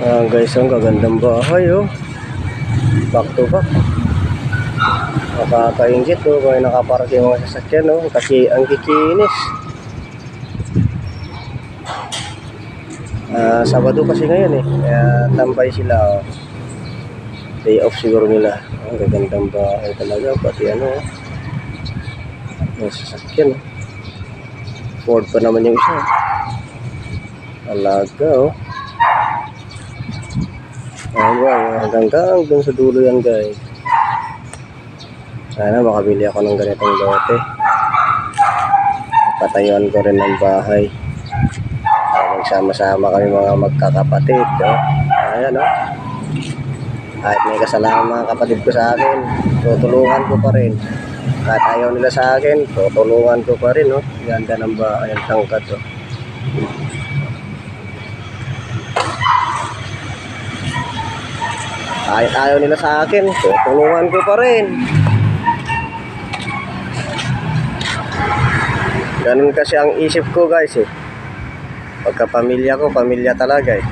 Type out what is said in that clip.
Guys, ang gagandang bahay oh. Back to back. Nakakaingit oh, kaya nakaparking yung mga sasakyan oh, kasi ang kikinis. Sabado kasi ngayon eh, kaya tambay sila oh. Day off siguro nila. Ang gagandang bahay talaga, pati ano oh, yung sasakyan oh. Ford pa naman yung isa. Talaga oh. Hanggang dun sa dulo yan guys. Sana makabili ako ng ganitong lote. Patayuan ko rin ng bahay. Magsama-sama kami mga magkakapatid oh. Ayan oh. Kahit may kasalanan mga kapatid ko sa akin, tutulungan ko pa rin. Kahit ayaw nila sa akin, tutulungan ko pa rin oh. Ganda ng bahay, ang tangkad oh. Kahit ayaw nila sa akin, tutulungan ko pa rin. Ganun kasi ang isip ko guys eh. Pagka pamilya ko, pamilya talaga eh.